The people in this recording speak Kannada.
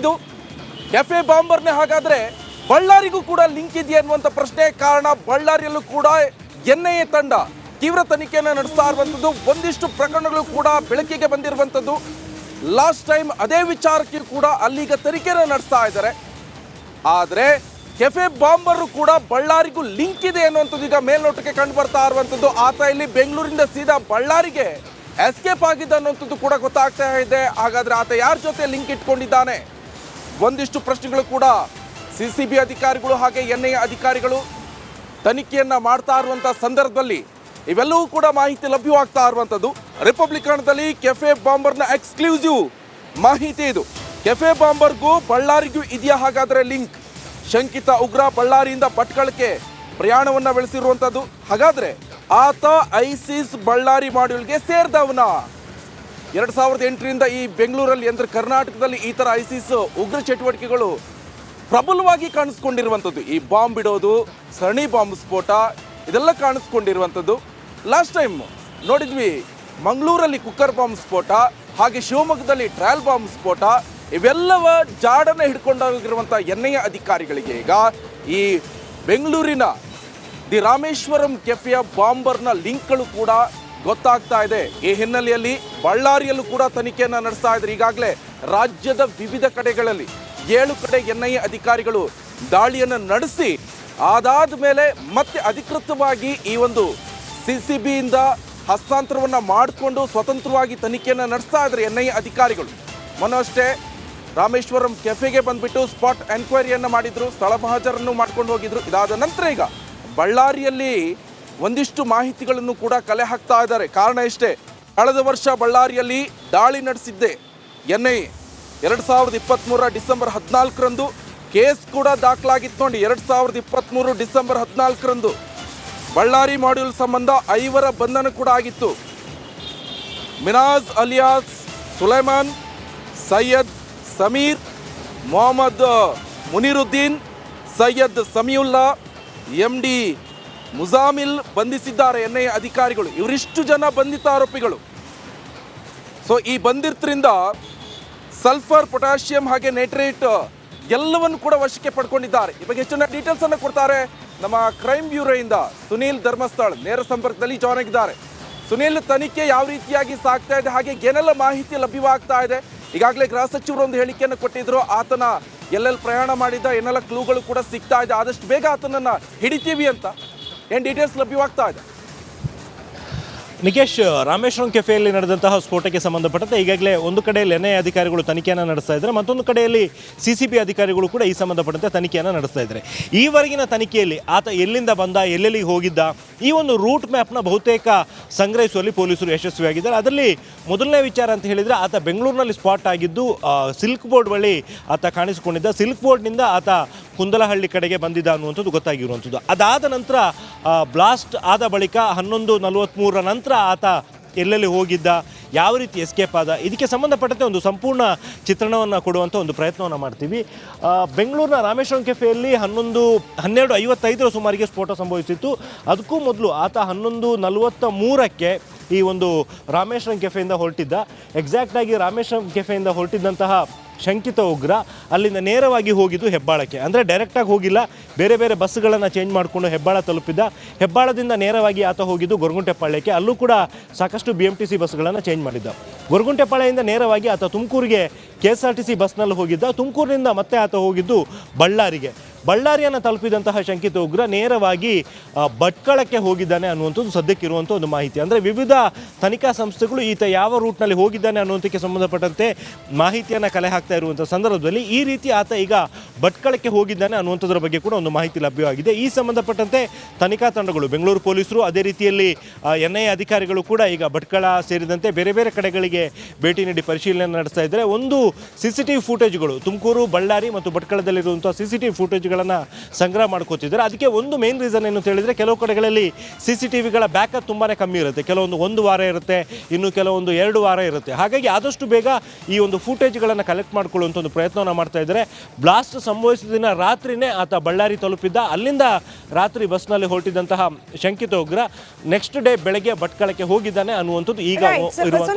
ಇದು ಕೆಫೆ ಬಾಂಬರ್ನೇ. ಹಾಗಾದ್ರೆ ಬಳ್ಳಾರಿಗೂ ಕೂಡ ಲಿಂಕ್ ಇದೆಯಾ ಅನ್ನುವಂಥ ಪ್ರಶ್ನೆ. ಕಾರಣ ಬಳ್ಳಾರಿಯಲ್ಲೂ ಕೂಡ ಎನ್ಐಎ ತಂಡ ತೀವ್ರ ತನಿಖೆಯನ್ನು ನಡೆಸ್ತಾ ಇರುವಂಥದ್ದು. ಒಂದಿಷ್ಟು ಪ್ರಕರಣಗಳು ಕೂಡ ಬೆಳಕಿಗೆ ಬಂದಿರುವಂಥದ್ದು. ಲಾಸ್ಟ್ ಟೈಮ್ ಅದೇ ವಿಚಾರಕ್ಕೆ ಕೂಡ ಅಲ್ಲಿಗ ತನಿಖೆಯನ್ನು ನಡೆಸ್ತಾ ಇದ್ದಾರೆ. ಆದರೆ ಕೆಫೆ ಬಾಂಬರ್ ಕೂಡ ಬಳ್ಳಾರಿಗೂ ಲಿಂಕ್ ಇದೆ ಅನ್ನುವಂಥದ್ದು ಈಗ ಮೇಲ್ನೋಟಕ್ಕೆ ಕಂಡು ಬರ್ತಾ ಇರುವಂಥದ್ದು. ಆತ ಇಲ್ಲಿ ಬೆಂಗಳೂರಿಂದ ಸೀದಾ ಬಳ್ಳಾರಿಗೆ ಎಸ್ಕೇಪ್ ಆಗಿದ್ದ ಅನ್ನುವಂಥದ್ದು ಕೂಡ ಗೊತ್ತಾಗ್ತಾ ಇದೆ. ಹಾಗಾದ್ರೆ ಆತ ಯಾರ ಜೊತೆ ಲಿಂಕ್ ಇಟ್ಕೊಂಡಿದ್ದಾನೆ? ಒಂದಿಷ್ಟು ಪ್ರಶ್ನೆಗಳು ಕೂಡ ಸಿಸಿಬಿ ಅಧಿಕಾರಿಗಳು ಹಾಗೆ ಎನ್ಐಎ ಅಧಿಕಾರಿಗಳು ತನಿಖೆಯನ್ನ ಮಾಡ್ತಾ ಇರುವಂಥ ಸಂದರ್ಭದಲ್ಲಿ ಇವೆಲ್ಲವೂ ಕೂಡ ಮಾಹಿತಿ ಲಭ್ಯವಾಗ್ತಾ ಇರುವಂಥದ್ದು. ರಿಪಬ್ಲಿಕನ್ದಲ್ಲಿ ಕೆಫೆ ಬಾಂಬರ್ನ ಎಕ್ಸ್ಕ್ಲೂಸಿವ್ ಮಾಹಿತಿ ಇದು. ಕೆಫೆ ಬಾಂಬರ್ಗೂ ಬಳ್ಳಾರಿಗೂ ಇದೆಯಾ ಹಾಗಾದ್ರೆ ಲಿಂಕ್? ಶಂಕಿತ ಉಗ್ರ ಬಳ್ಳಾರಿಯಿಂದ ಭಟ್ಕಳಕ್ಕೆ ಪ್ರಯಾಣವನ್ನ ಬೆಳೆಸಿರುವಂಥದ್ದು. ಹಾಗಾದ್ರೆ ಆತ ಐಸಿಸ್ ಬಳ್ಳಾರಿ ಮಾಡ್ಯೂಲ್ಗೆ ಸೇರಿದವನ? 2008ರಿಂದ ಈ ಬೆಂಗಳೂರಲ್ಲಿ ಅಂದ್ರೆ ಕರ್ನಾಟಕದಲ್ಲಿ ಈ ತರ ಐಸಿಸ್ ಉಗ್ರ ಚಟುವಟಿಕೆಗಳು ಪ್ರಬಲವಾಗಿ ಕಾಣಿಸ್ಕೊಂಡಿರುವಂಥದ್ದು. ಈ ಬಾಂಬ್ ಬಿಡೋದು, ಸರಣಿ ಬಾಂಬ್ ಸ್ಫೋಟ ಇದೆಲ್ಲ ಕಾಣಿಸ್ಕೊಂಡಿರುವಂಥದ್ದು. ಲಾಸ್ಟ್ ಟೈಮ್ ನೋಡಿದ್ವಿ ಮಂಗಳೂರಲ್ಲಿ ಕುಕ್ಕರ್ ಬಾಂಬ್ ಸ್ಫೋಟ, ಹಾಗೆ ಶಿವಮೊಗ್ಗದಲ್ಲಿ ಟ್ರಯಲ್ ಬಾಂಬ್ ಸ್ಫೋಟ. ಇವೆಲ್ಲವ ಜಾಡನ್ನು ಹಿಡ್ಕೊಂಡೋಗಿರುವಂಥ ಎನ್ಐಎ ಅಧಿಕಾರಿಗಳಿಗೆ ಈಗ ಈ ಬೆಂಗಳೂರಿನ ದಿ ರಾಮೇಶ್ವರಂ ಕೆಫೆಯ ಬಾಂಬರ್ನ ಲಿಂಕ್ಗಳು ಕೂಡ ಗೊತ್ತಾಗ್ತಾ ಇದೆ. ಈ ಹಿನ್ನೆಲೆಯಲ್ಲಿ ಬಳ್ಳಾರಿಯಲ್ಲೂ ಕೂಡ ತನಿಖೆಯನ್ನು ನಡೆಸ್ತಾ ಇದ್ದಾರೆ. ಈಗಾಗಲೇ ರಾಜ್ಯದ ವಿವಿಧ ಕಡೆಗಳಲ್ಲಿ 7 ಕಡೆ ಎನ್ಐಎ ಅಧಿಕಾರಿಗಳು ದಾಳಿಯನ್ನು ನಡೆಸಿ ಅದಾದ ಮೇಲೆ ಮತ್ತೆ ಅಧಿಕೃತವಾಗಿ ಈ ಒಂದು ಸಿಸಿಬಿಯಿಂದ ಹಸ್ತಾಂತರವನ್ನು ಮಾಡಿಕೊಂಡು ಸ್ವತಂತ್ರವಾಗಿ ತನಿಖೆಯನ್ನು ನಡೆಸ್ತಾ ಇದ್ದಾರೆ ಎನ್ಐಎ ಅಧಿಕಾರಿಗಳು. ಮೊನ್ನಷ್ಟೇ ರಾಮೇಶ್ವರಂ ಕೆಫೆಗೆ ಬಂದ್ಬಿಟ್ಟು ಸ್ಪಾಟ್ ಎನ್ಕ್ವೈರಿಯನ್ನು ಮಾಡಿದ್ರು, ಸ್ಥಳ ಮಹಾಜರನ್ನು ಮಾಡ್ಕೊಂಡು ಹೋಗಿದ್ರು. ಇದಾದ ನಂತರ ಈಗ ಬಳ್ಳಾರಿಯಲ್ಲಿ ಒಂದಿಷ್ಟು ಮಾಹಿತಿಗಳನ್ನು ಕೂಡ ಕಲೆ ಹಾಕ್ತಾ ಇದ್ದಾರೆ. ಕಾರಣ ಇಷ್ಟೇ, ಕಳೆದ ವರ್ಷ ಬಳ್ಳಾರಿಯಲ್ಲಿ ದಾಳಿ ನಡೆಸಿದ್ದೆ ಎನ್ಐಎ. 2023 ಡಿಸೆಂಬರ್ 14ರಂದು ಕೇಸ್ ಕೂಡ ದಾಖಲಾಗಿತ್ತು ನೋಡಿ. 2023 ಡಿಸೆಂಬರ್ 14ರಂದು ಬಳ್ಳಾರಿ ಮಾಡ್ಯೂಲ್ ಸಂಬಂಧ 5 ಬಂಧನ ಕೂಡ ಆಗಿತ್ತು. ಮಿನಾಜ್ ಅಲಿಯಾಸ್ ಸುಲೈಮಾನ್, ಸೈಯದ್ ಸಮೀರ್, ಮೊಹಮ್ಮದ್ ಮುನಿರುದ್ದೀನ್, ಸೈಯದ್ ಸಮೀವುಲ್ಲಾ, MD ಮುಜಾಮಿಲ್ ಬಂಧಿಸಿದ್ದಾರೆ ಎನ್ಐಎ ಅಧಿಕಾರಿಗಳು. ಇವರಿಷ್ಟು ಜನ ಬಂಧಿತ ಆರೋಪಿಗಳು. ಸೊ ಈ ಬಂಧಿತರಿಂದ ಸಲ್ಫರ್, ಪೊಟ್ಯಾಷಿಯಂ ಹಾಗೆ ನೈಟ್ರೇಟ್ ಎಲ್ಲವನ್ನು ಕೂಡ ವಶಕ್ಕೆ ಪಡ್ಕೊಂಡಿದ್ದಾರೆ. ಈ ಬಗ್ಗೆ ಹೆಚ್ಚಿನ ಡೀಟೇಲ್ಸ್ ಅನ್ನು ಕೊಡ್ತಾರೆ ನಮ್ಮ ಕ್ರೈಮ್ ಬ್ಯೂರೋಯಿಂದ ಸುನೀಲ್ ಧರ್ಮಸ್ಥಳ್ ನೇರ ಸಂಪರ್ಕದಲ್ಲಿ ಜಾಯ್ನ್ ಆಗಿದ್ದಾರೆ. ಸುನೀಲ್, ತನಿಖೆ ಯಾವ ರೀತಿಯಾಗಿ ಸಾಗ್ತಾ ಇದೆ, ಹಾಗೆ ಏನೆಲ್ಲ ಮಾಹಿತಿ ಲಭ್ಯವಾಗ್ತಾ ಇದೆ? ಈಗಾಗಲೇ ಗೃಹ ಸಚಿವರು ಒಂದು ಹೇಳಿಕೆಯನ್ನು ಕೊಟ್ಟಿದ್ರು, ಆತನ ಎಲ್ಲೆಲ್ಲಿ ಪ್ರಯಾಣ ಮಾಡಿದ್ದ ಏನೆಲ್ಲ ಕ್ಲೂಗಳು ಕೂಡ ಸಿಗ್ತಾ ಇದೆ, ಆದಷ್ಟು ಬೇಗ ಆತನನ್ನು ಹಿಡಿತೀವಿ ಅಂತ. ಏನು ಡೀಟೇಲ್ಸ್ ಲಭ್ಯವಾಗ್ತಾ ಇದೆ? ನಿಕೇಶ್, ರಾಮೇಶ್ವರಂ ಕೆಫೆಯಲ್ಲಿ ನಡೆದಂತಹ ಸ್ಫೋಟಕ್ಕೆ ಸಂಬಂಧಪಟ್ಟಂತೆ ಈಗಾಗಲೇ ಒಂದು ಕಡೆಯಲ್ಲಿ ಎನ್ಐಎ ಅಧಿಕಾರಿಗಳು ತನಿಖೆಯನ್ನು ನಡೆಸ್ತಾ ಇದ್ದಾರೆ, ಮತ್ತೊಂದು ಕಡೆಯಲ್ಲಿ ಸಿಸಿಬಿ ಅಧಿಕಾರಿಗಳು ಕೂಡ ಈ ಸಂಬಂಧಪಟ್ಟಂತೆ ತನಿಖೆಯನ್ನು ನಡೆಸ್ತಾ ಇದ್ದಾರೆ. ಈವರೆಗಿನ ತನಿಖೆಯಲ್ಲಿ ಆತ ಎಲ್ಲಿಂದ ಬಂದ, ಎಲ್ಲೆಲ್ಲಿಗೆ ಹೋಗಿದ್ದ, ಈ ಒಂದು ರೂಟ್ ಮ್ಯಾಪ್ನ ಬಹುತೇಕ ಸಂಗ್ರಹಿಸುವಲ್ಲಿ ಪೊಲೀಸರು ಯಶಸ್ವಿಯಾಗಿದ್ದಾರೆ. ಅದರಲ್ಲಿ ಮೊದಲನೇ ವಿಚಾರ ಅಂತ ಹೇಳಿದರೆ, ಆತ ಬೆಂಗಳೂರಿನಲ್ಲಿ ಸ್ಪಾಟ್ ಆಗಿದ್ದು ಸಿಲ್ಕ್ ಬೋರ್ಡ್ ಬಳಿ ಆತ ಕಾಣಿಸಿಕೊಂಡಿದ್ದ. ಸಿಲ್ಕ್ ಬೋರ್ಡ್ನಿಂದ ಆತ ಕುಂದಲಹಳ್ಳಿ ಕಡೆಗೆ ಬಂದಿದ್ದ ಅನ್ನುವಂಥದ್ದು ಗೊತ್ತಾಗಿರುವಂಥದ್ದು. ಅದಾದ ನಂತರ ಬ್ಲಾಸ್ಟ್ ಆದ ಬಳಿಕ 11:43 ನಂತರ ಆತ ಎಲ್ಲೆಲ್ಲಿ ಹೋಗಿದ್ದ, ಯಾವ ರೀತಿ ಎಸ್ಕೇಪ್ ಆದ, ಇದಕ್ಕೆ ಸಂಬಂಧಪಟ್ಟಂತೆ ಒಂದು ಸಂಪೂರ್ಣ ಚಿತ್ರಣವನ್ನು ಕೊಡುವಂಥ ಒಂದು ಪ್ರಯತ್ನವನ್ನು ಮಾಡ್ತೀವಿ. ಬೆಂಗಳೂರಿನ ರಾಮೇಶ್ವರಂ ಕೆಫೆಯಲ್ಲಿ 12:55 ಸುಮಾರಿಗೆ ಸ್ಫೋಟ ಸಂಭವಿಸಿತ್ತು. ಅದಕ್ಕೂ ಮೊದಲು ಆತ 11:43ಕ್ಕೆ ಈ ಒಂದು ರಾಮೇಶ್ವರಂ ಕೆಫೆಯಿಂದ ಹೊರಟಿದ್ದ. ಎಕ್ಸಾಕ್ಟಾಗಿ ರಾಮೇಶ್ವರಂ ಕೆಫೆಯಿಂದ ಹೊರಟಿದ್ದಂತಹ ಶಂಕಿತ ಉಗ್ರ ಅಲ್ಲಿಂದ ನೇರವಾಗಿ ಹೋಗಿದ್ದು ಹೆಬ್ಬಾಳಕ್ಕೆ. ಅಂದರೆ ಡೈರೆಕ್ಟಾಗಿ ಹೋಗಿಲ್ಲ, ಬೇರೆ ಬೇರೆ ಬಸ್ಗಳನ್ನು ಚೇಂಜ್ ಮಾಡಿಕೊಂಡು ಹೆಬ್ಬಾಳ ತಲುಪಿದ್ದ. ಹೆಬ್ಬಾಳದಿಂದ ನೇರವಾಗಿ ಆತ ಹೋಗಿದ್ದು ಗೊರಗುಂಟೆಪಾಳ್ಯಕ್ಕೆ. ಅಲ್ಲೂ ಕೂಡ ಸಾಕಷ್ಟು BMTC ಬಸ್ಗಳನ್ನು ಚೇಂಜ್ ಮಾಡಿದ್ದ. ಗೊರಗುಂಟೆಪಾಳ್ಯದಿಂದ ನೇರವಾಗಿ ಆತ ತುಮಕೂರಿಗೆ KSRTC ಬಸ್ನಲ್ಲಿ ಹೋಗಿದ್ದ. ತುಮಕೂರಿನಿಂದ ಮತ್ತೆ ಆತ ಹೋಗಿದ್ದು ಬಳ್ಳಾರಿಗೆ. ಬಳ್ಳಾರಿಯನ್ನು ತಲುಪಿದಂತಹ ಶಂಕಿತ ಉಗ್ರ ನೇರವಾಗಿ ಭಟ್ಕಳಕ್ಕೆ ಹೋಗಿದ್ದಾನೆ ಅನ್ನುವಂಥದ್ದು ಸದ್ಯಕ್ಕಿರುವಂಥ ಒಂದು ಮಾಹಿತಿ. ಅಂದರೆ ವಿವಿಧ ತನಿಖಾ ಸಂಸ್ಥೆಗಳು ಈತ ಯಾವ ರೂಟ್ನಲ್ಲಿ ಹೋಗಿದ್ದಾನೆ ಅನ್ನುವಂಥಕ್ಕೆ ಸಂಬಂಧಪಟ್ಟಂತೆ ಮಾಹಿತಿಯನ್ನು ಕಲೆ ಹಾಕ್ತಾ ಇರುವಂಥ ಸಂದರ್ಭದಲ್ಲಿ ಈ ರೀತಿ ಆತ ಈಗ ಭಟ್ಕಳಕ್ಕೆ ಹೋಗಿದ್ದಾನೆ ಅನ್ನುವಂಥದ್ರ ಬಗ್ಗೆ ಕೂಡ ಒಂದು ಮಾಹಿತಿ ಲಭ್ಯವಾಗಿದೆ. ಈ ಸಂಬಂಧಪಟ್ಟಂತೆ ತನಿಖಾ ತಂಡಗಳು, ಬೆಂಗಳೂರು ಪೊಲೀಸರು, ಅದೇ ರೀತಿಯಲ್ಲಿ NIA ಅಧಿಕಾರಿಗಳು ಕೂಡ ಈಗ ಭಟ್ಕಳ ಸೇರಿದಂತೆ ಬೇರೆ ಬೇರೆ ಕಡೆಗಳಿಗೆ ಭೇಟಿ ನೀಡಿ ಪರಿಶೀಲನೆ ನಡೆಸ್ತಾ ಇದ್ದಾರೆ. ಒಂದು CCTV ಫುಟೇಜ್ಗಳು, ತುಮಕೂರು, ಬಳ್ಳಾರಿ ಮತ್ತು ಭಟ್ಕಳದಲ್ಲಿರುವಂಥ CCTV ಫುಟೇಜ್ ಸಂಗ್ರಹ ಮಾಡ್ಕೋತಿದ್ದಾರೆ. ಅದಕ್ಕೆ ಒಂದು ಮೇನ್ ರೀಸನ್ ಏನು ಅಂತ ಹೇಳಿದ್ರೆ, ಕೆಲವು ಕಡೆಗಳಲ್ಲಿ CCTVಗಳ ಬ್ಯಾಕಪ್ ತುಂಬಾನೇ ಕಮ್ಮಿ ಇರುತ್ತೆ. ಕೆಲವೊಂದು 1 ವಾರ ಇರುತ್ತೆ, ಇನ್ನು ಕೆಲವೊಂದು 2 ವಾರ ಇರುತ್ತೆ. ಹಾಗಾಗಿ ಆದಷ್ಟು ಬೇಗ ಈ ಒಂದು ಫುಟೇಜ್ಗಳನ್ನು ಕಲೆಕ್ಟ್ ಮಾಡ್ಕೊಳ್ಳುವಂಥ ಒಂದು ಪ್ರಯತ್ನವನ್ನು ಮಾಡ್ತಾ ಇದ್ದಾರೆ. ಬ್ಲಾಸ್ಟ್ ಸಂಭವಿಸಿದ ದಿನ ರಾತ್ರಿನೇ ಆತ ಬಳ್ಳಾರಿ ತಲುಪಿದ್ದ. ಅಲ್ಲಿಂದ ರಾತ್ರಿ ಬಸ್ನಲ್ಲಿ ಹೊರಟಿದ್ದಂತಹ ಶಂಕಿತ ಉಗ್ರ ನೆಕ್ಸ್ಟ್ ಡೇ ಬೆಳಗ್ಗೆ ಭಟ್ಕಳಕ್ಕೆ ಹೋಗಿದ್ದಾನೆ ಅನ್ನುವಂಥದ್ದು ಈಗ ಇರುವಂಥ